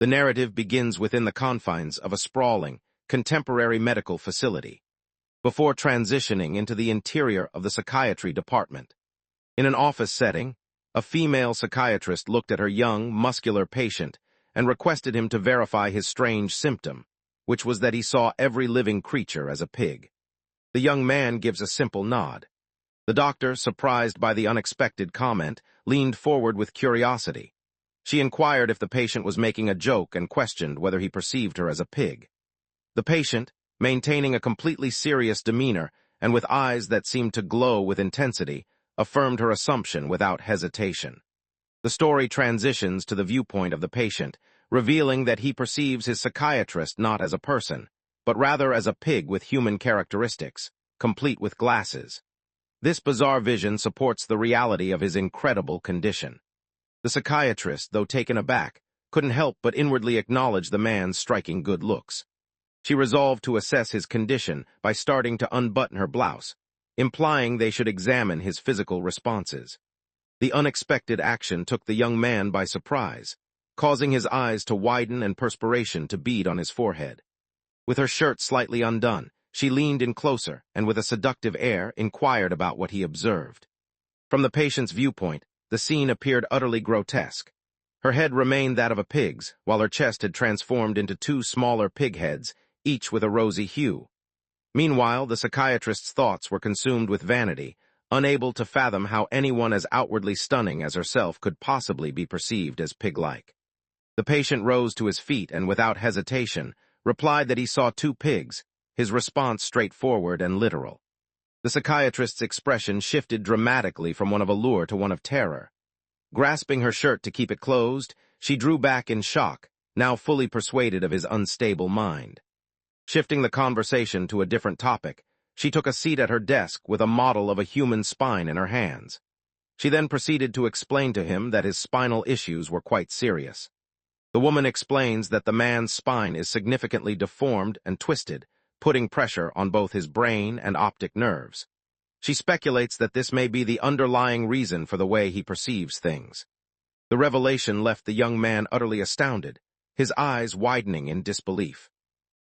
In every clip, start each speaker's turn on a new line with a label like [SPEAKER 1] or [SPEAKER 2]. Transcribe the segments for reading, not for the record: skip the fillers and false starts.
[SPEAKER 1] The narrative begins within the confines of a sprawling, contemporary medical facility, before transitioning into the interior of the psychiatry department. In an office setting, a female psychiatrist looked at her young, muscular patient and requested him to verify his strange symptom, which was that he saw every living creature as a pig. The young man gives a simple nod. The doctor, surprised by the unexpected comment, leaned forward with curiosity. She inquired if the patient was making a joke and questioned whether he perceived her as a pig. The patient, maintaining a completely serious demeanor and with eyes that seemed to glow with intensity, affirmed her assumption without hesitation. The story transitions to the viewpoint of the patient, revealing that he perceives his psychiatrist not as a person, but rather as a pig with human characteristics, complete with glasses. This bizarre vision supports the reality of his incredible condition. The psychiatrist, though taken aback, couldn't help but inwardly acknowledge the man's striking good looks. She resolved to assess his condition by starting to unbutton her blouse, implying they should examine his physical responses. The unexpected action took the young man by surprise, causing his eyes to widen and perspiration to bead on his forehead. With her shirt slightly undone, she leaned in closer and with a seductive air inquired about what he observed. From the patient's viewpoint, the scene appeared utterly grotesque. Her head remained that of a pig's, while her chest had transformed into two smaller pig heads, each with a rosy hue. Meanwhile, the psychiatrist's thoughts were consumed with vanity, unable to fathom how anyone as outwardly stunning as herself could possibly be perceived as pig-like. The patient rose to his feet and, without hesitation, replied that he saw two pigs, his response straightforward and literal. The psychiatrist's expression shifted dramatically from one of allure to one of terror. Grasping her shirt to keep it closed, she drew back in shock, now fully persuaded of his unstable mind. Shifting the conversation to a different topic, she took a seat at her desk with a model of a human spine in her hands. She then proceeded to explain to him that his spinal issues were quite serious. The woman explains that the man's spine is significantly deformed and twisted, putting pressure on both his brain and optic nerves. She speculates that this may be the underlying reason for the way he perceives things. The revelation left the young man utterly astounded, his eyes widening in disbelief.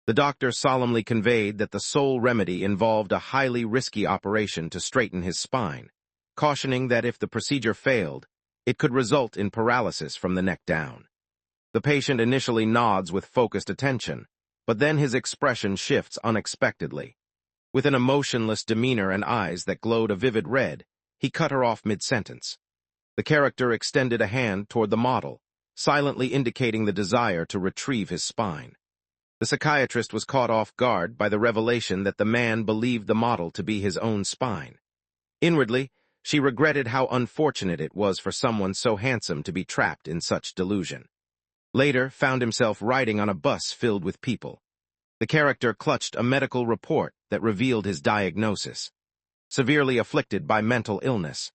[SPEAKER 1] The doctor solemnly conveyed that the sole remedy involved a highly risky operation to straighten his spine, cautioning that if the procedure failed, it could result in paralysis from the neck down. The patient initially nods with focused attention, but then his expression shifts unexpectedly. With an emotionless demeanor and eyes that glowed a vivid red, he cut her off mid-sentence. The character extended a hand toward the model, silently indicating the desire to retrieve his spine. The psychiatrist was caught off guard by the revelation that the man believed the model to be his own spine. Inwardly, she regretted how unfortunate it was for someone so handsome to be trapped in such delusion. Later, found himself riding on a bus filled with people. The character clutched a medical report that revealed his diagnosis: severely afflicted by mental illness.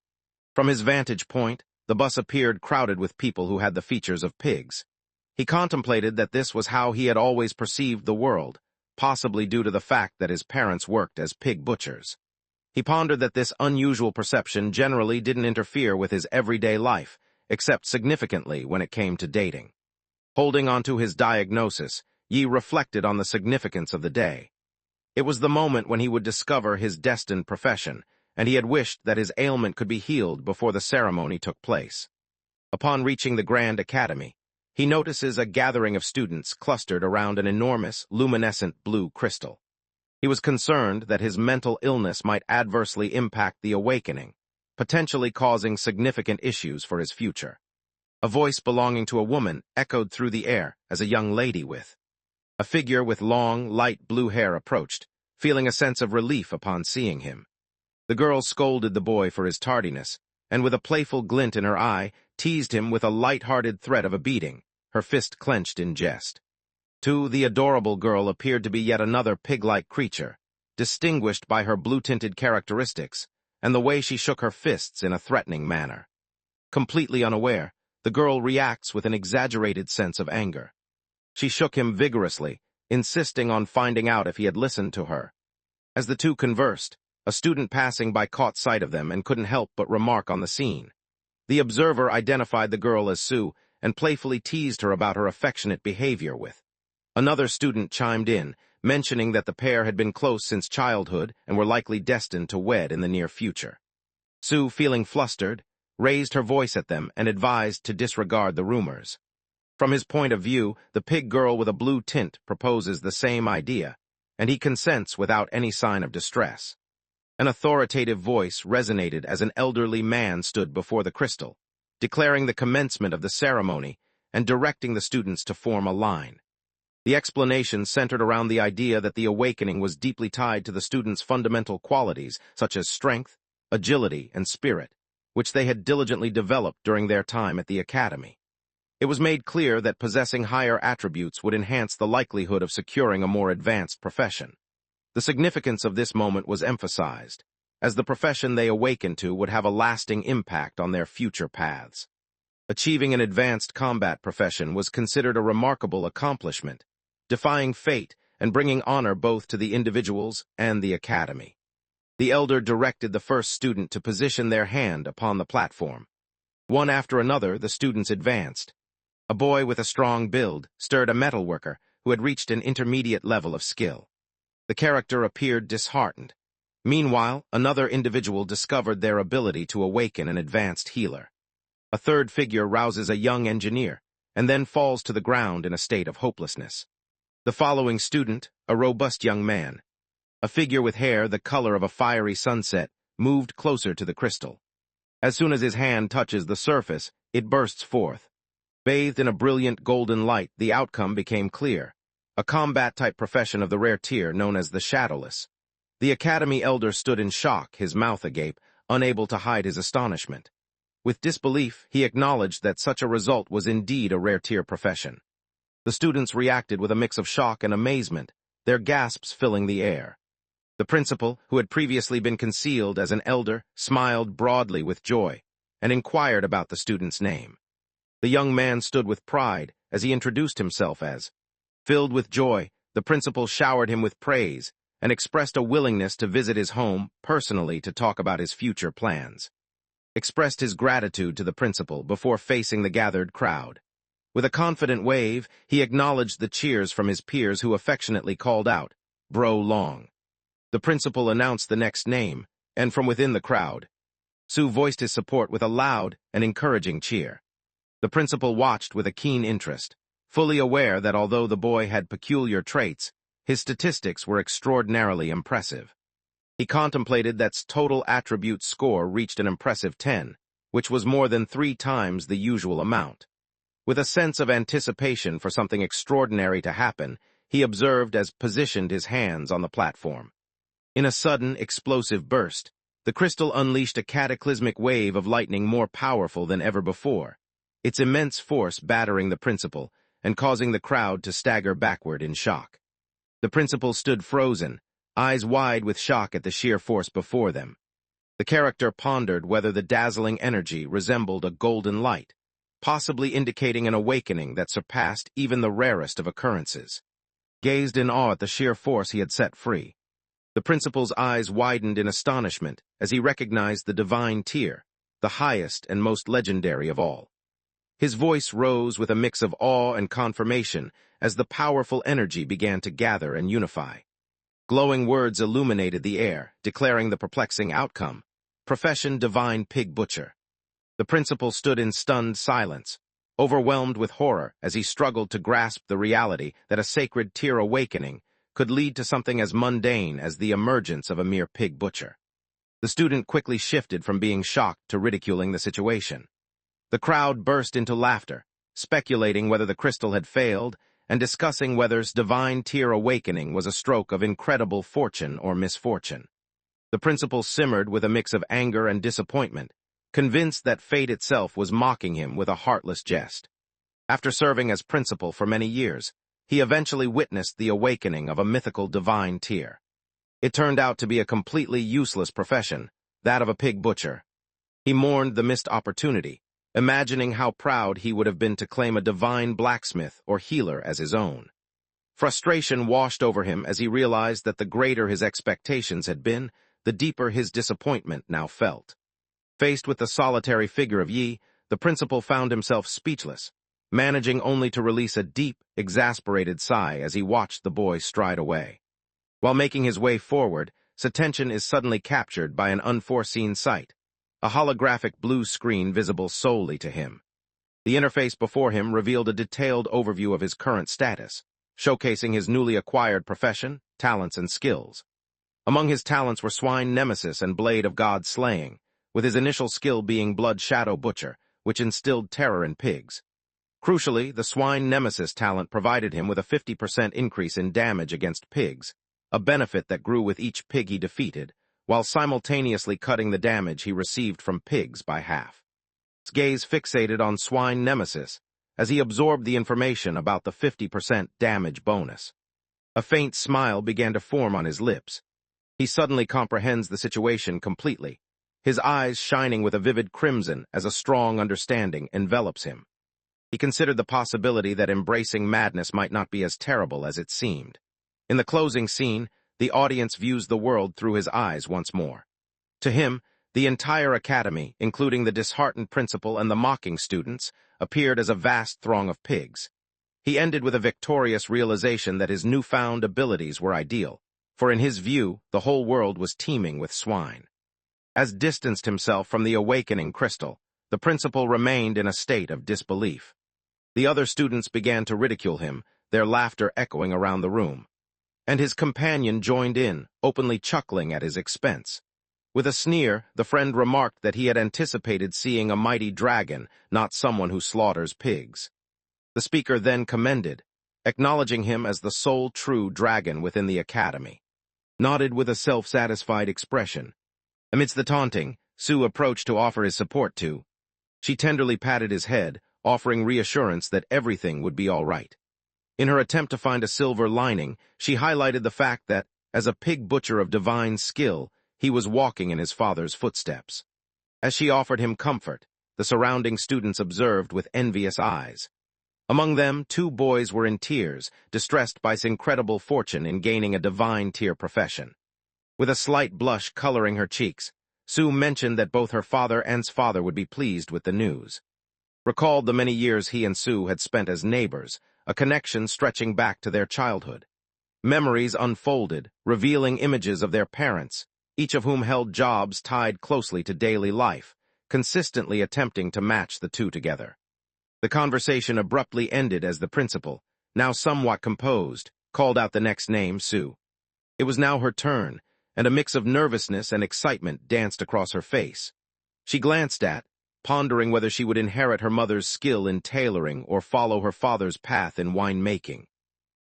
[SPEAKER 1] From his vantage point, the bus appeared crowded with people who had the features of pigs. He contemplated that this was how he had always perceived the world, possibly due to the fact that his parents worked as pig butchers. He pondered that this unusual perception generally didn't interfere with his everyday life, except significantly when it came to dating. Holding onto his diagnosis, Yi reflected on the significance of the day. It was the moment when he would discover his destined profession, and he had wished that his ailment could be healed before the ceremony took place. Upon reaching the Grand Academy, he notices a gathering of students clustered around an enormous, luminescent blue crystal. He was concerned that his mental illness might adversely impact the awakening, potentially causing significant issues for his future. A voice belonging to a woman echoed through the air as a young lady with a figure with long, light blue hair approached, feeling a sense of relief upon seeing him. The girl scolded the boy for his tardiness, and with a playful glint in her eye, teased him with a light-hearted threat of a beating, her fist clenched in jest. To the adorable girl appeared to be yet another pig-like creature, distinguished by her blue-tinted characteristics and the way she shook her fists in a threatening manner. Completely unaware, the girl reacts with an exaggerated sense of anger. She shook him vigorously, insisting on finding out if he had listened to her. As the two conversed, a student passing by caught sight of them and couldn't help but remark on the scene. The observer identified the girl as Sue and playfully teased her about her affectionate behavior with. Another student chimed in, mentioning that the pair had been close since childhood and were likely destined to wed in the near future. Sue, feeling flustered, raised her voice at them and advised to disregard the rumors. From his point of view, the pig girl with a blue tint proposes the same idea, and he consents without any sign of distress. An authoritative voice resonated as an elderly man stood before the crystal, declaring the commencement of the ceremony and directing the students to form a line. The explanation centered around the idea that the awakening was deeply tied to the students' fundamental qualities, such as strength, agility, and spirit, which they had diligently developed during their time at the academy. It was made clear that possessing higher attributes would enhance the likelihood of securing a more advanced profession. The significance of this moment was emphasized, as the profession they awakened to would have a lasting impact on their future paths. Achieving an advanced combat profession was considered a remarkable accomplishment, defying fate and bringing honor both to the individuals and the academy. The elder directed the first student to position their hand upon the platform. One after another, the students advanced. A boy with a strong build stirred a metalworker who had reached an intermediate level of skill. The character appeared disheartened. Meanwhile, another individual discovered their ability to awaken an advanced healer. A third figure rouses a young engineer, and then falls to the ground in a state of hopelessness. The following student, a robust young man, a figure with hair the color of a fiery sunset, moved closer to the crystal. As soon as his hand touches the surface, it bursts forth. Bathed in a brilliant golden light, the outcome became clear. A combat-type profession of the rare tier known as the Shadowless. The academy elder stood in shock, his mouth agape, unable to hide his astonishment. With disbelief, he acknowledged that such a result was indeed a rare tier profession. The students reacted with a mix of shock and amazement, their gasps filling the air. The principal, who had previously been concealed as an elder, smiled broadly with joy and inquired about the student's name. The young man stood with pride as he introduced himself as. Filled with joy, the principal showered him with praise and expressed a willingness to visit his home personally to talk about his future plans. Expressed his gratitude to the principal before facing the gathered crowd. With a confident wave, he acknowledged the cheers from his peers who affectionately called out, "Bro Long." The principal announced the next name, and from within the crowd, Sue voiced his support with a loud and encouraging cheer. The principal watched with a keen interest, fully aware that although the boy had peculiar traits, his statistics were extraordinarily impressive. He contemplated that total attribute score reached an impressive 10, which was more than 3 times the usual amount. With a sense of anticipation for something extraordinary to happen, he observed as positioned his hands on the platform. In a sudden, explosive burst, the crystal unleashed a cataclysmic wave of lightning more powerful than ever before, its immense force battering the principal and causing the crowd to stagger backward in shock. The principal stood frozen, eyes wide with shock at the sheer force before them. The character pondered whether the dazzling energy resembled a golden light, possibly indicating an awakening that surpassed even the rarest of occurrences. Gazed in awe at the sheer force he had set free. The principal's eyes widened in astonishment as he recognized the divine tier, the highest and most legendary of all. His voice rose with a mix of awe and confirmation as the powerful energy began to gather and unify. Glowing words illuminated the air, declaring the perplexing outcome: Profession Divine Pig Butcher. The principal stood in stunned silence, overwhelmed with horror as he struggled to grasp the reality that a sacred tier awakening could lead to something as mundane as the emergence of a mere pig butcher. The student quickly shifted from being shocked to ridiculing the situation. The crowd burst into laughter, speculating whether the crystal had failed and discussing whether divine tier awakening was a stroke of incredible fortune or misfortune. The principal simmered with a mix of anger and disappointment, convinced that fate itself was mocking him with a heartless jest. After serving as principal for many years, he eventually witnessed the awakening of a mythical divine tier. It turned out to be a completely useless profession, that of a pig butcher. He mourned the missed opportunity, imagining how proud he would have been to claim a divine blacksmith or healer as his own. Frustration washed over him as he realized that the greater his expectations had been, the deeper his disappointment now felt. Faced with the solitary figure of Yi, the principal found himself speechless, managing only to release a deep, exasperated sigh as he watched the boy stride away. While making his way forward, his attention is suddenly captured by an unforeseen sight, a holographic blue screen visible solely to him. The interface before him revealed a detailed overview of his current status, showcasing his newly acquired profession, talents, and skills. Among his talents were Swine Nemesis and Blade of God Slaying, with his initial skill being Blood Shadow Butcher, which instilled terror in pigs. Crucially, the Swine Nemesis talent provided him with a 50% increase in damage against pigs, a benefit that grew with each pig he defeated, while simultaneously cutting the damage he received from pigs by half. His gaze fixated on Swine Nemesis as he absorbed the information about the 50% damage bonus. A faint smile began to form on his lips. He suddenly comprehends the situation completely, his eyes shining with a vivid crimson as a strong understanding envelops him. He considered the possibility that embracing madness might not be as terrible as it seemed. In the closing scene, the audience views the world through his eyes once more. To him, the entire academy, including the disheartened principal and the mocking students, appeared as a vast throng of pigs. He ended with a victorious realization that his newfound abilities were ideal, for in his view, the whole world was teeming with swine. As distanced himself from the awakening crystal, the principal remained in a state of disbelief. The other students began to ridicule him, their laughter echoing around the room. And his companion joined in, openly chuckling at his expense. With a sneer, the friend remarked that he had anticipated seeing a mighty dragon, not someone who slaughters pigs. The speaker then commended, acknowledging him as the sole true dragon within the academy. Nodded with a self-satisfied expression. Amidst the taunting, Sue approached to offer his support to. She tenderly patted his head, offering reassurance that everything would be all right. In her attempt to find a silver lining, she highlighted the fact that, as a pig butcher of divine skill, he was walking in his father's footsteps. As she offered him comfort, the surrounding students observed with envious eyes. Among them, 2 boys were in tears, distressed by his incredible fortune in gaining a divine tier profession. With a slight blush coloring her cheeks, Sue mentioned that both her father and his father would be pleased with the news. Recalled the many years he and Sue had spent as neighbors, a connection stretching back to their childhood. Memories unfolded, revealing images of their parents, each of whom held jobs tied closely to daily life, consistently attempting to match the two together. The conversation abruptly ended as the principal, now somewhat composed, called out the next name, Sue. It was now her turn, and a mix of nervousness and excitement danced across her face. She glanced at, pondering whether she would inherit her mother's skill in tailoring or follow her father's path in winemaking.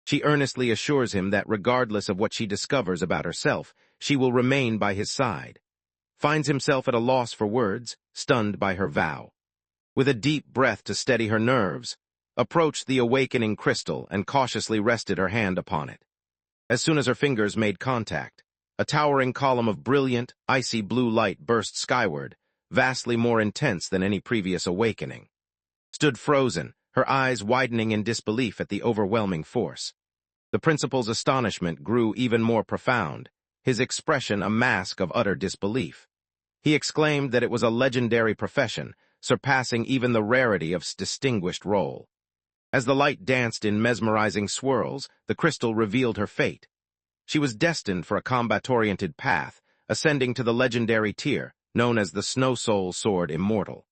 [SPEAKER 1] She earnestly assures him that regardless of what she discovers about herself, she will remain by his side. Finds himself at a loss for words, stunned by her vow. With a deep breath to steady her nerves, approached the awakening crystal and cautiously rested her hand upon it. As soon as her fingers made contact, a towering column of brilliant, icy blue light burst skyward, vastly more intense than any previous awakening. Stood frozen, her eyes widening in disbelief at the overwhelming force. The principal's astonishment grew even more profound, his expression a mask of utter disbelief. He exclaimed that it was a legendary profession, surpassing even the rarity of its distinguished role. As the light danced in mesmerizing swirls, the crystal revealed her fate. She was destined for a combat-oriented path, ascending to the legendary tier, known as the Snow Soul Sword Immortal.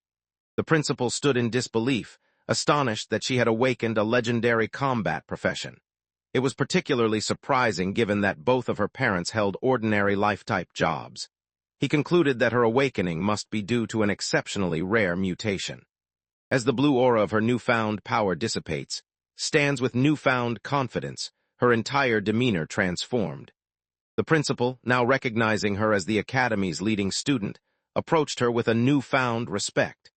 [SPEAKER 1] The principal stood in disbelief, astonished that she had awakened a legendary combat profession. It was particularly surprising given that both of her parents held ordinary life-type jobs. He concluded that her awakening must be due to an exceptionally rare mutation. As the blue aura of her newfound power dissipates, stands with newfound confidence, her entire demeanor transformed. The principal, now recognizing her as the academy's leading student, approached her with a newfound respect.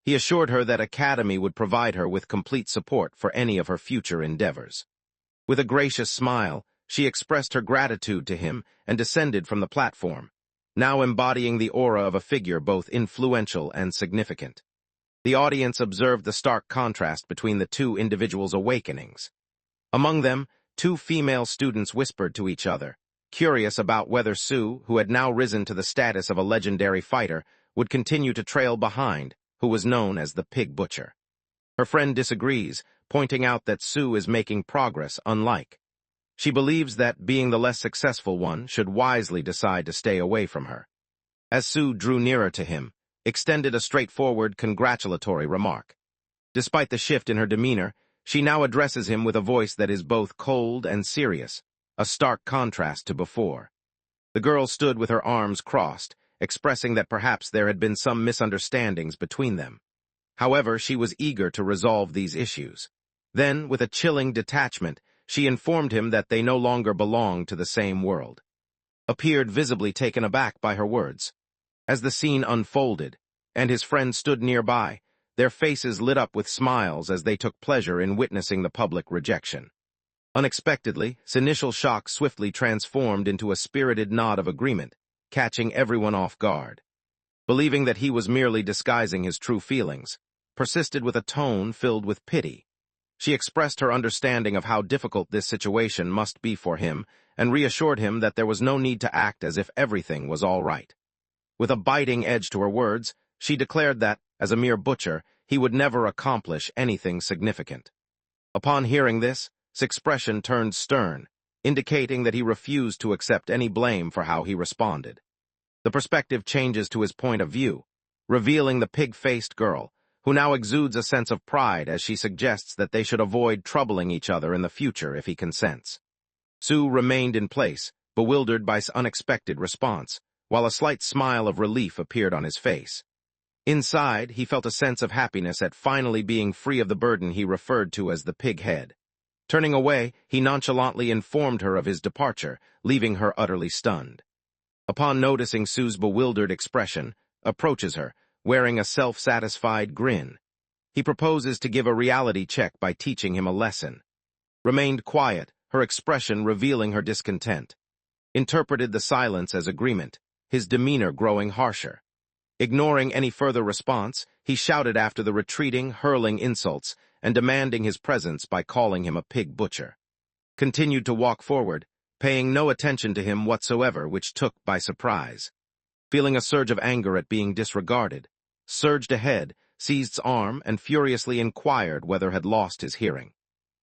[SPEAKER 1] He assured her that academy would provide her with complete support for any of her future endeavors. With a gracious smile, she expressed her gratitude to him and descended from the platform, now embodying the aura of a figure both influential and significant. The audience observed the stark contrast between the two individuals' awakenings. Among them, 2 female students whispered to each other, curious about whether Sue, who had now risen to the status of a legendary fighter, would continue to trail behind, who was known as the Pig Butcher. Her friend disagrees, pointing out that Sue is making progress unlike. She believes that, being the less successful one, should wisely decide to stay away from her. As Sue drew nearer to him, extended a straightforward, congratulatory remark. Despite the shift in her demeanor, she now addresses him with a voice that is both cold and serious, a stark contrast to before. The girl stood with her arms crossed, expressing that perhaps there had been some misunderstandings between them. However, she was eager to resolve these issues. Then, with a chilling detachment, she informed him that they no longer belonged to the same world. Appeared visibly taken aback by her words. As the scene unfolded, and his friend stood nearby, their faces lit up with smiles as they took pleasure in witnessing the public rejection. Unexpectedly, his initial shock swiftly transformed into a spirited nod of agreement, catching everyone off guard. Believing that he was merely disguising his true feelings, persisted with a tone filled with pity. She expressed her understanding of how difficult this situation must be for him and reassured him that there was no need to act as if everything was all right. With a biting edge to her words, she declared that, as a mere butcher, he would never accomplish anything significant. Upon hearing this, his expression turned stern, indicating that he refused to accept any blame for how he responded. The perspective changes to his point of view, revealing the pig-faced girl, who now exudes a sense of pride as she suggests that they should avoid troubling each other in the future if he consents. Sue remained in place, bewildered by his unexpected response, while a slight smile of relief appeared on his face. Inside, he felt a sense of happiness at finally being free of the burden he referred to as the pig head. Turning away, he nonchalantly informed her of his departure, leaving her utterly stunned. Upon noticing Sue's bewildered expression, approaches her, wearing a self-satisfied grin. He proposes to give a reality check by teaching him a lesson. Remained quiet, her expression revealing her discontent. Interpreted the silence as agreement, his demeanor growing harsher. Ignoring any further response, he shouted after the retreating, hurling insults and demanding his presence by calling him a pig butcher. Continued to walk forward, paying no attention to him whatsoever, which took by surprise. Feeling a surge of anger at being disregarded, surged ahead, seized his arm, and furiously inquired whether had lost his hearing.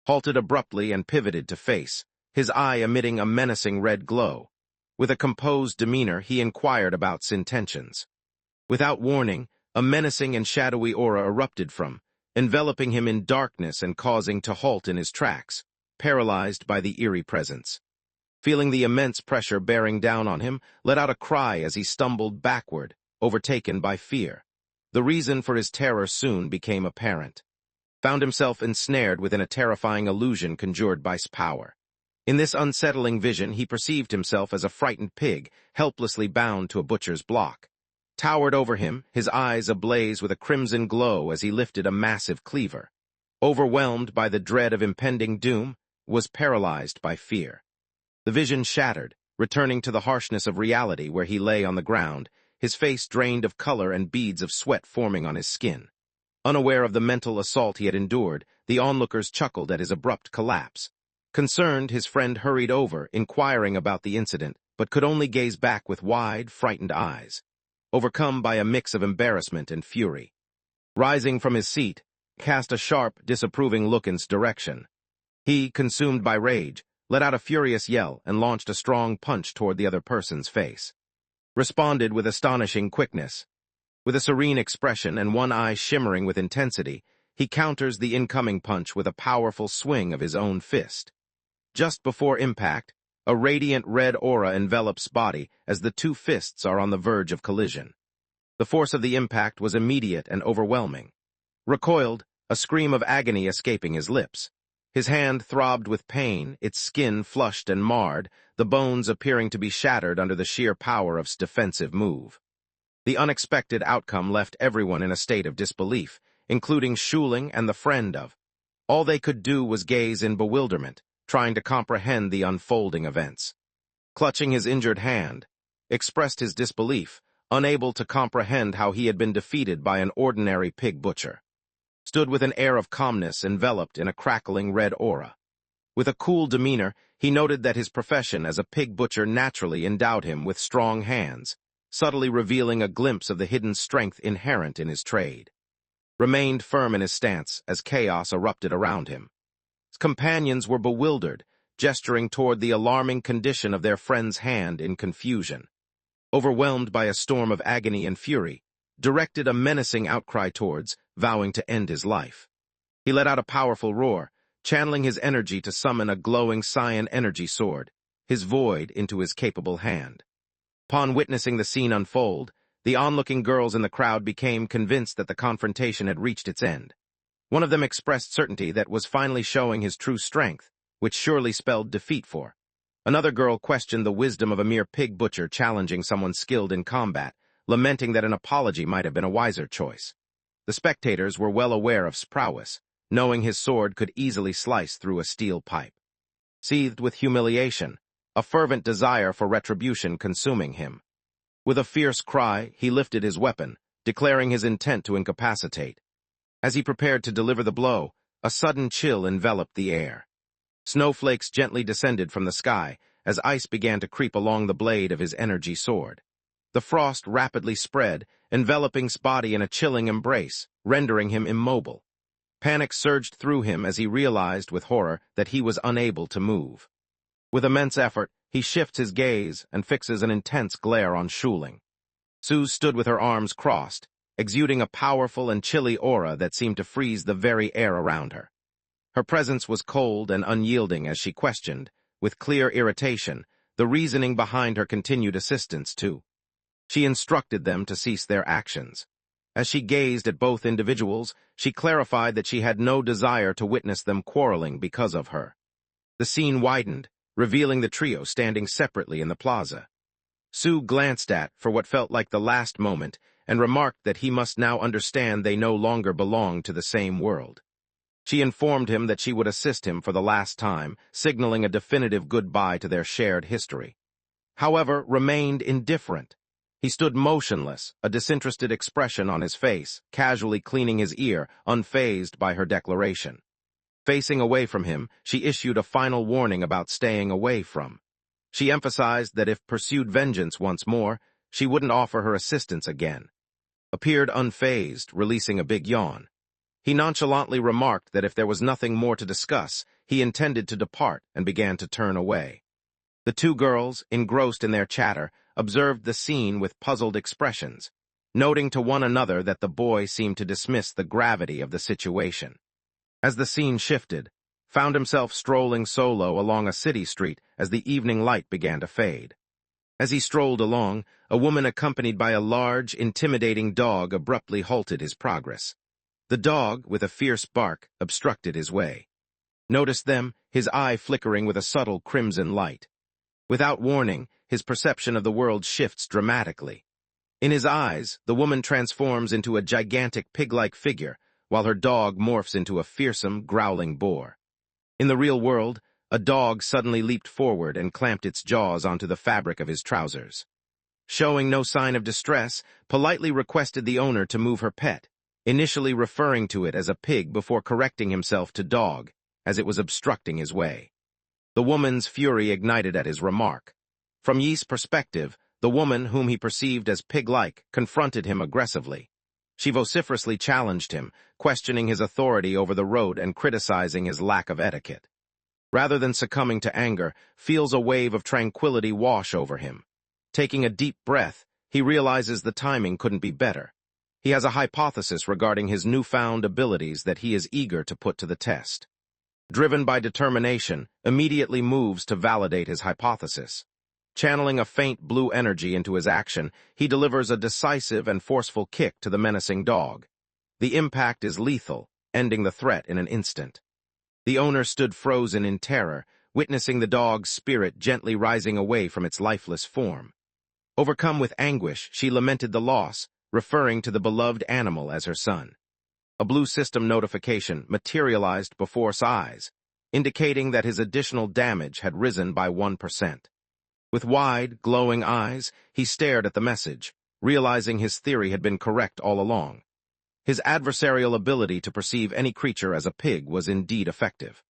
[SPEAKER 1] Halted abruptly and pivoted to face, his eye emitting a menacing red glow. With a composed demeanor, he inquired about his intentions. Without warning, a menacing and shadowy aura erupted from, enveloping him in darkness and causing to halt in his tracks, paralyzed by the eerie presence. Feeling the immense pressure bearing down on him, let out a cry as he stumbled backward, overtaken by fear. The reason for his terror soon became apparent. Found himself ensnared within a terrifying illusion conjured by his power. In this unsettling vision, he perceived himself as a frightened pig, helplessly bound to a butcher's block. Towered over him, his eyes ablaze with a crimson glow as he lifted a massive cleaver. Overwhelmed by the dread of impending doom, was paralyzed by fear. The vision shattered, returning to the harshness of reality where he lay on the ground, his face drained of color and beads of sweat forming on his skin. Unaware of the mental assault he had endured, the onlookers chuckled at his abrupt collapse. Concerned, his friend hurried over, inquiring about the incident, but could only gaze back with wide, frightened eyes, overcome by a mix of embarrassment and fury. Rising from his seat, cast a sharp, disapproving look in his direction. He, consumed by rage, let out a furious yell and launched a strong punch toward the other person's face. Responded with astonishing quickness. With a serene expression and one eye shimmering with intensity, he counters the incoming punch with a powerful swing of his own fist. Just before impact, a radiant red aura envelops body as the two fists are on the verge of collision. The force of the impact was immediate and overwhelming. Recoiled, a scream of agony escaping his lips. His hand throbbed with pain, its skin flushed and marred, the bones appearing to be shattered under the sheer power of his defensive move. The unexpected outcome left everyone in a state of disbelief, including Schuling and the friend of. All they could do was gaze in bewilderment, trying to comprehend the unfolding events. Clutching his injured hand, expressed his disbelief, unable to comprehend how he had been defeated by an ordinary pig butcher. Stood with an air of calmness enveloped in a crackling red aura. With a cool demeanor, he noted that his profession as a pig butcher naturally endowed him with strong hands, subtly revealing a glimpse of the hidden strength inherent in his trade. remained firm in his stance as chaos erupted around him. His companions were bewildered, gesturing toward the alarming condition of their friend's hand in confusion. Overwhelmed by a storm of agony and fury, directed a menacing outcry towards, vowing to end his life. He let out a powerful roar, channeling his energy to summon a glowing cyan energy sword, his void into his capable hand. Upon witnessing the scene unfold, the onlooking girls in the crowd became convinced that the confrontation had reached its end. One of them expressed certainty that was finally showing his true strength, which surely spelled defeat for. Another girl questioned the wisdom of a mere pig butcher challenging someone skilled in combat, lamenting that an apology might have been a wiser choice. The spectators were well aware of his prowess, knowing his sword could easily slice through a steel pipe. Seethed with humiliation, a fervent desire for retribution consuming him. With a fierce cry, he lifted his weapon, declaring his intent to incapacitate. As he prepared to deliver the blow, a sudden chill enveloped the air. Snowflakes gently descended from the sky as ice began to creep along the blade of his energy sword. The frost rapidly spread, enveloping his body in a chilling embrace, rendering him immobile. Panic surged through him as he realized with horror that he was unable to move. With immense effort, he shifts his gaze and fixes an intense glare on Shuling. Sue stood with her arms crossed, exuding a powerful and chilly aura that seemed to freeze the very air around her. Her presence was cold and unyielding as she questioned, with clear irritation, the reasoning behind her continued assistance too. She instructed them to cease their actions. As she gazed at both individuals, she clarified that she had no desire to witness them quarreling because of her. The scene widened, revealing the trio standing separately in the plaza. Sue glanced at for what felt like the last moment and remarked that he must now understand they no longer belonged to the same world. She informed him that she would assist him for the last time, signaling a definitive goodbye to their shared history. However, remained indifferent. He stood motionless, a disinterested expression on his face, casually cleaning his ear, unfazed by her declaration. Facing away from him, she issued a final warning about staying away from. She emphasized that if pursued vengeance once more, she wouldn't offer her assistance again. Appeared unfazed, releasing a big yawn. He nonchalantly remarked that if there was nothing more to discuss, he intended to depart and began to turn away. The two girls, engrossed in their chatter, observed the scene with puzzled expressions, noting to one another that the boy seemed to dismiss the gravity of the situation. As the scene shifted, found himself strolling solo along a city street as the evening light began to fade. As he strolled along, a woman accompanied by a large, intimidating dog abruptly halted his progress. The dog, with a fierce bark, obstructed his way. Noticed them, his eye flickering with a subtle crimson light. Without warning, his perception of the world shifts dramatically. In his eyes, the woman transforms into a gigantic pig-like figure, while her dog morphs into a fearsome, growling boar. In the real world, a dog suddenly leaped forward and clamped its jaws onto the fabric of his trousers. Showing no sign of distress, politely requested the owner to move her pet, initially referring to it as a pig before correcting himself to dog, as it was obstructing his way. The woman's fury ignited at his remark. From Yi's perspective, the woman, whom he perceived as pig-like, confronted him aggressively. She vociferously challenged him, questioning his authority over the road and criticizing his lack of etiquette. Rather than succumbing to anger, feels a wave of tranquility wash over him. Taking a deep breath, he realizes the timing couldn't be better. He has a hypothesis regarding his newfound abilities that he is eager to put to the test. Driven by determination, immediately moves to validate his hypothesis. Channeling a faint blue energy into his action, he delivers a decisive and forceful kick to the menacing dog. The impact is lethal, ending the threat in an instant. The owner stood frozen in terror, witnessing the dog's spirit gently rising away from its lifeless form. Overcome with anguish, she lamented the loss, referring to the beloved animal as her son. A blue system notification materialized before his eyes, indicating that his additional damage had risen by 1%. With wide, glowing eyes, he stared at the message, realizing his theory had been correct all along. His adversarial ability to perceive any creature as a pig was indeed effective.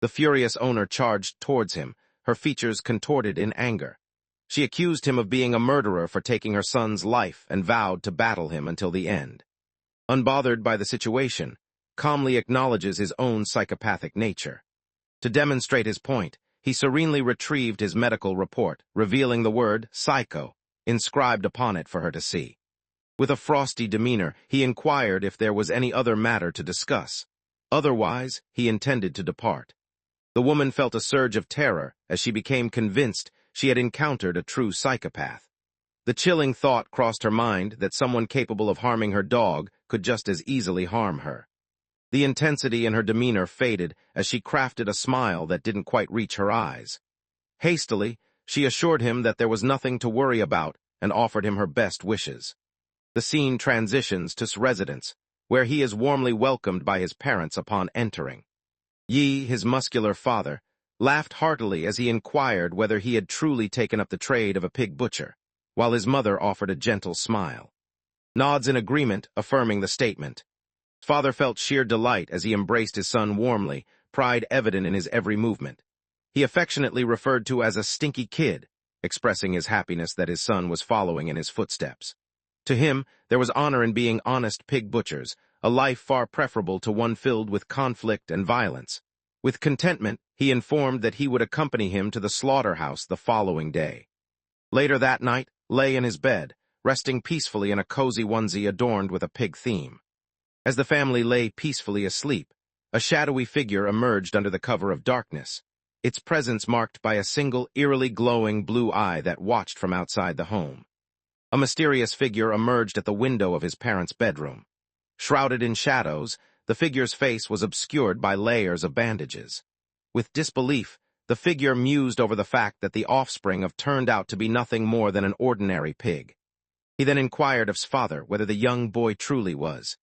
[SPEAKER 1] The furious owner charged towards him, her features contorted in anger. She accused him of being a murderer for taking her son's life and vowed to battle him until the end. unbothered by the situation, calmly acknowledges his own psychopathic nature. To demonstrate his point, he serenely retrieved his medical report, revealing the word psycho inscribed upon it for her to see. With a frosty demeanor, he inquired if there was any other matter to discuss. Otherwise, he intended to depart. The woman felt a surge of terror as she became convinced she had encountered a true psychopath. The chilling thought crossed her mind that someone capable of harming her dog could just as easily harm her. The intensity in her demeanor faded as she crafted a smile that didn't quite reach her eyes. Hastily, she assured him that there was nothing to worry about and offered him her best wishes. The scene transitions to residence, where he is warmly welcomed by his parents upon entering. Yi, his muscular father, laughed heartily as he inquired whether he had truly taken up the trade of a pig butcher, while his mother offered a gentle smile. Nods in agreement, affirming the statement. His father felt sheer delight as he embraced his son warmly, pride evident in his every movement. He affectionately referred to as a stinky kid, expressing his happiness that his son was following in his footsteps. To him, there was honor in being honest pig butchers, a life far preferable to one filled with conflict and violence. With contentment, he informed that he would accompany him to the slaughterhouse the following day. Later that night, lay in his bed, resting peacefully in a cozy onesie adorned with a pig theme. As the family lay peacefully asleep, a shadowy figure emerged under the cover of darkness, its presence marked by a single eerily glowing blue eye that watched from outside the home. A mysterious figure emerged at the window of his parents' bedroom. Shrouded in shadows, the figure's face was obscured by layers of bandages. With disbelief, the figure mused over the fact that the offspring of turned out to be nothing more than an ordinary pig. He then inquired of his father whether the young boy truly was.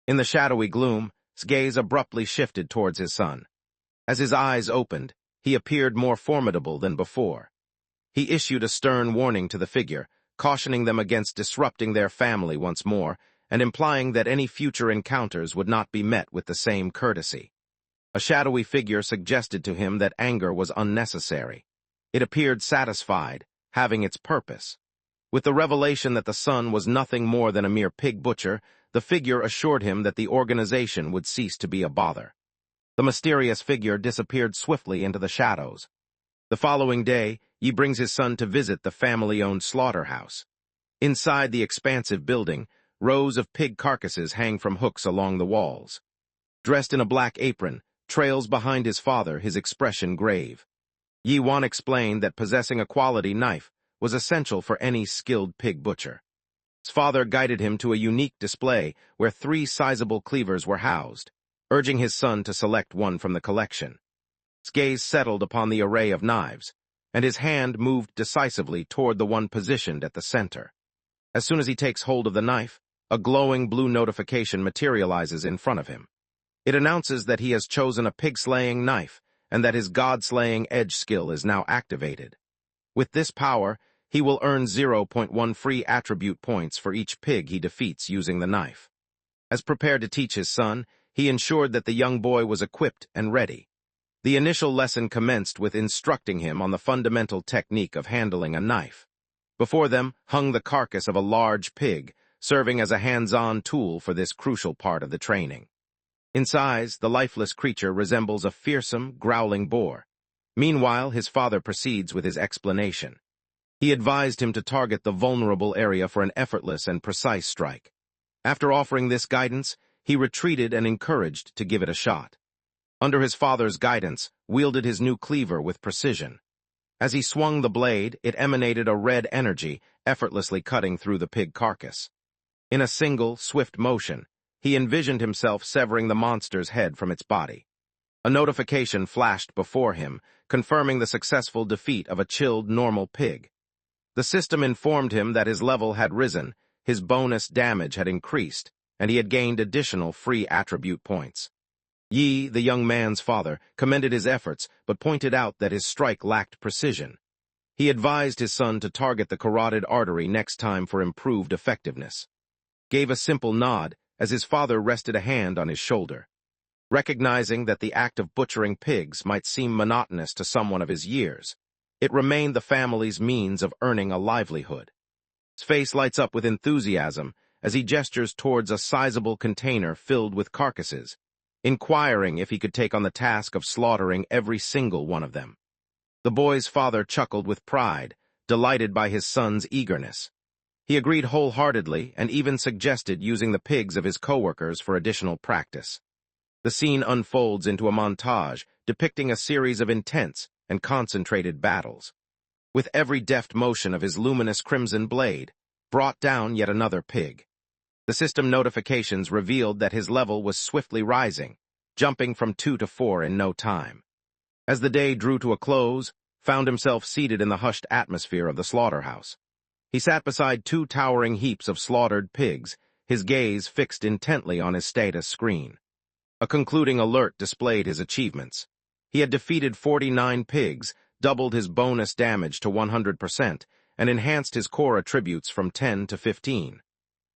[SPEAKER 1] In the shadowy gloom, his gaze abruptly shifted towards his son. As his eyes opened, he appeared more formidable than before. He issued a stern warning to the figure, cautioning them against disrupting their family once more, and implying that any future encounters would not be met with the same courtesy. A shadowy figure suggested to him that anger was unnecessary. It appeared satisfied, having its purpose. With the revelation that the son was nothing more than a mere pig butcher, the figure assured him that the organization would cease to be a bother. The mysterious figure disappeared swiftly into the shadows. The following day, Yi brings his son to visit the family-owned slaughterhouse. Inside the expansive building, rows of pig carcasses hang from hooks along the walls. Dressed in a black apron, trails behind his father, his expression grave. Yi Wan explained that possessing a quality knife was essential for any skilled pig butcher. His father guided him to a unique display where 3 sizable cleavers were housed, urging his son to select one from the collection. His gaze settled upon the array of knives, and his hand moved decisively toward the one positioned at the center. As soon as he takes hold of the knife, a glowing blue notification materializes in front of him. It announces that he has chosen a pig-slaying knife and that his god-slaying edge skill is now activated. With this power, he will earn 0.1 free attribute points for each pig he defeats using the knife. As prepared to teach his son, he ensured that the young boy was equipped and ready. The initial lesson commenced with instructing him on the fundamental technique of handling a knife. Before them hung the carcass of a large pig, serving as a hands-on tool for this crucial part of the training. In size, the lifeless creature resembles a fearsome, growling boar. Meanwhile, his father proceeds with his explanation. He advised him to target the vulnerable area for an effortless and precise strike. After offering this guidance, he retreated and encouraged to give it a shot. Under his father's guidance, wielded his new cleaver with precision. As he swung the blade, it emanated a red energy, effortlessly cutting through the pig carcass. In a single, swift motion, he envisioned himself severing the monster's head from its body. A notification flashed before him, confirming the successful defeat of a chilled normal pig. The system informed him that his level had risen, his bonus damage had increased, and he had gained additional free attribute points. Yi, the young man's father, commended his efforts, but pointed out that his strike lacked precision. He advised his son to target the carotid artery next time for improved effectiveness. Gave a simple nod as his father rested a hand on his shoulder. Recognizing that the act of butchering pigs might seem monotonous to someone of his years, it remained the family's means of earning a livelihood. His face lights up with enthusiasm as he gestures towards a sizable container filled with carcasses, inquiring if he could take on the task of slaughtering every single one of them. The boy's father chuckled with pride, delighted by his son's eagerness. He agreed wholeheartedly and even suggested using the pigs of his coworkers for additional practice. The scene unfolds into a montage depicting a series of intense and concentrated battles. With every deft motion of his luminous crimson blade, brought down yet another pig. The system notifications revealed that his level was swiftly rising, jumping from 2 to 4 in no time. As the day drew to a close, found himself seated in the hushed atmosphere of the slaughterhouse. He sat beside 2 towering heaps of slaughtered pigs, his gaze fixed intently on his status screen. A concluding alert displayed his achievements. He had defeated 49 pigs, doubled his bonus damage to 100%, and enhanced his core attributes from 10 to 15.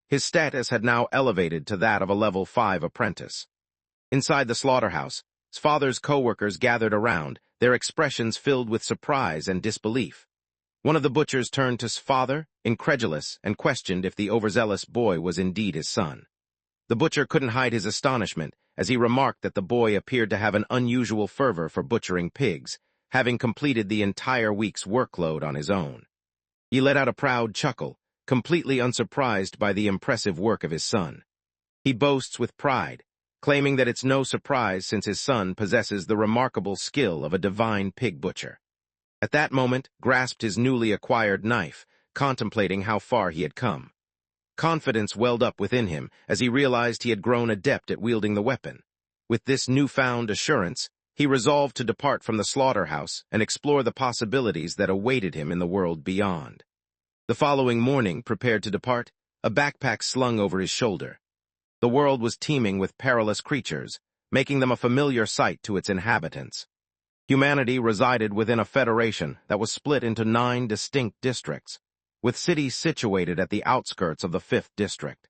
[SPEAKER 1] His status had now elevated to that of a level 5 apprentice. Inside the slaughterhouse, his father's co-workers gathered around, their expressions filled with surprise and disbelief. One of the butchers turned to his father, incredulous, and questioned if the overzealous boy was indeed his son. The butcher couldn't hide his astonishment as he remarked that the boy appeared to have an unusual fervor for butchering pigs, having completed the entire week's workload on his own. He let out a proud chuckle, completely unsurprised by the impressive work of his son. He boasts with pride, claiming that it's no surprise since his son possesses the remarkable skill of a divine pig butcher. At that moment, grasped his newly acquired knife, contemplating how far he had come. Confidence welled up within him as he realized he had grown adept at wielding the weapon. With this newfound assurance, he resolved to depart from the slaughterhouse and explore the possibilities that awaited him in the world beyond. The following morning, prepared to depart, a backpack slung over his shoulder. The world was teeming with perilous creatures, making them a familiar sight to its inhabitants. Humanity resided within a federation that was split into 9 distinct districts, with cities situated at the outskirts of the 5th district.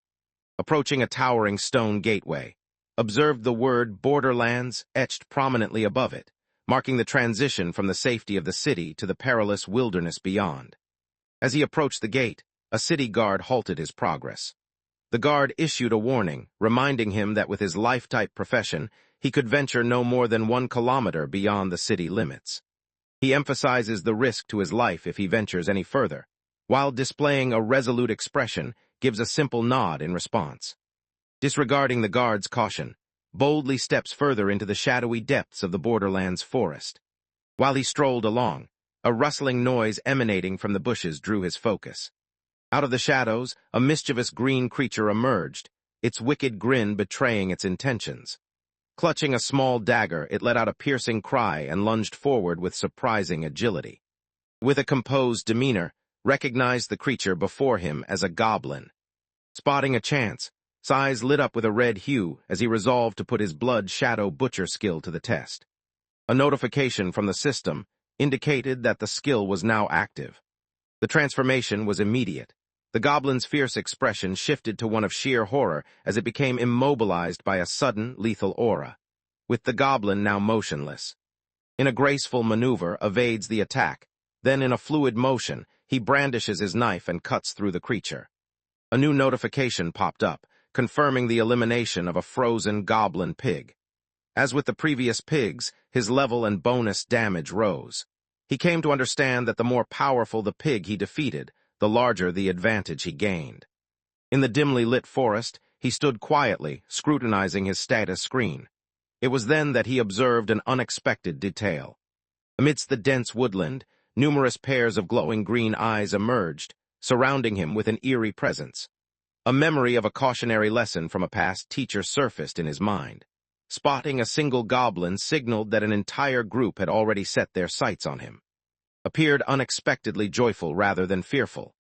[SPEAKER 1] Approaching a towering stone gateway, observed the word Borderlands etched prominently above it, marking the transition from the safety of the city to the perilous wilderness beyond. As he approached the gate, a city guard halted his progress. The guard issued a warning, reminding him that with his life-type profession, he could venture no more than 1 kilometer beyond the city limits. He emphasizes the risk to his life if he ventures any further, while displaying a resolute expression, gives a simple nod in response. Disregarding the guard's caution, boldly steps further into the shadowy depths of the Borderlands forest. While he strolled along, a rustling noise emanating from the bushes drew his focus. Out of the shadows, a mischievous green creature emerged, its wicked grin betraying its intentions. Clutching a small dagger, it let out a piercing cry and lunged forward with surprising agility. With a composed demeanor, recognized the creature before him as a goblin. Spotting a chance, his eyes lit up with a red hue as he resolved to put his blood shadow butcher skill to the test. A notification from the system indicated that the skill was now active. The transformation was immediate. The goblin's fierce expression shifted to one of sheer horror as it became immobilized by a sudden, lethal aura, with the goblin now motionless. In a graceful maneuver, evades the attack. Then in a fluid motion, he brandishes his knife and cuts through the creature. A new notification popped up, confirming the elimination of a frozen goblin pig. As with the previous pigs, his level and bonus damage rose. He came to understand that the more powerful the pig he defeated, the larger the advantage he gained. In the dimly lit forest, he stood quietly, scrutinizing his status screen. It was then that he observed an unexpected detail. Amidst the dense woodland, numerous pairs of glowing green eyes emerged, surrounding him with an eerie presence. A memory of a cautionary lesson from a past teacher surfaced in his mind. Spotting a single goblin signaled that an entire group had already set their sights on him. Appeared unexpectedly joyful rather than fearful.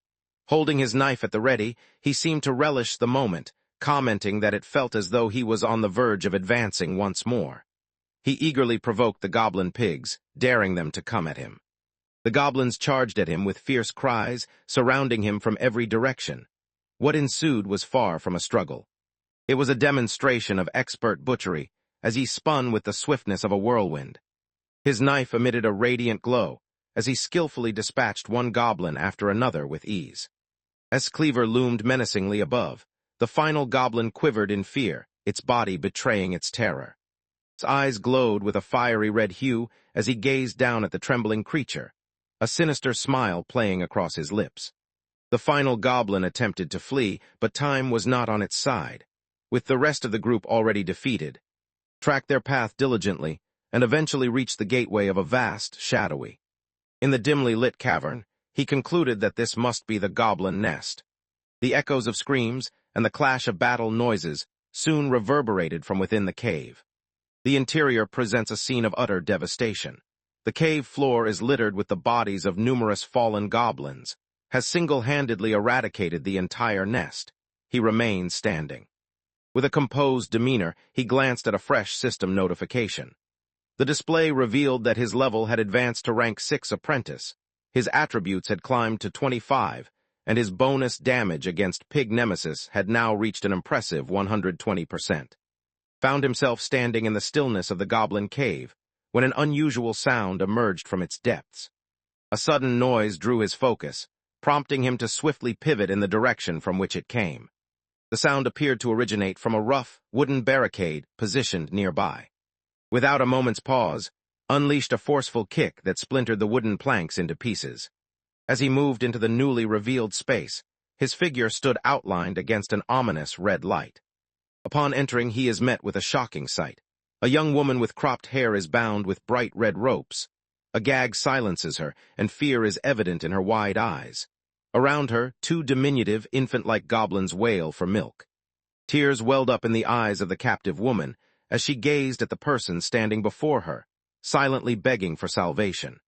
[SPEAKER 1] Holding his knife at the ready, he seemed to relish the moment, commenting that it felt as though he was on the verge of advancing once more. He eagerly provoked the goblin pigs, daring them to come at him. The goblins charged at him with fierce cries, surrounding him from every direction. What ensued was far from a struggle. It was a demonstration of expert butchery, as he spun with the swiftness of a whirlwind. His knife emitted a radiant glow, as he skillfully dispatched one goblin after another with ease. As Cleaver loomed menacingly above, The final goblin quivered in fear, its body betraying its terror. His eyes glowed with a fiery red hue as he gazed down at the trembling creature, a sinister smile playing across his lips. The final goblin attempted to flee, but time was not on its side. With the rest of the group already defeated, tracked their path diligently, and eventually reached the gateway of a vast, shadowy. In the dimly lit cavern, he concluded that this must be the goblin nest. The echoes of screams and the clash of battle noises soon reverberated from within the cave. The interior presents a scene of utter devastation. The cave floor is littered with the bodies of numerous fallen goblins, has single-handedly eradicated the entire nest. He remains standing. With a composed demeanor, he glanced at a fresh system notification. The display revealed that his level had advanced to rank 6 apprentice, his attributes had climbed to 25, and his bonus damage against Pig Nemesis had now reached an impressive 120%. Found himself standing in the stillness of the goblin cave, when an unusual sound emerged from its depths. A sudden noise drew his focus, prompting him to swiftly pivot in the direction from which it came. The sound appeared to originate from a rough, wooden barricade positioned nearby. Without a moment's pause, unleashed a forceful kick that splintered the wooden planks into pieces. As he moved into the newly revealed space, his figure stood outlined against an ominous red light. Upon entering, he is met with a shocking sight. A young woman with cropped hair is bound with bright red ropes. A gag silences her, and fear is evident in her wide eyes. Around her, 2 diminutive, infant-like goblins wail for milk. Tears welled up in the eyes of the captive woman as she gazed at the person standing before her, silently begging for salvation.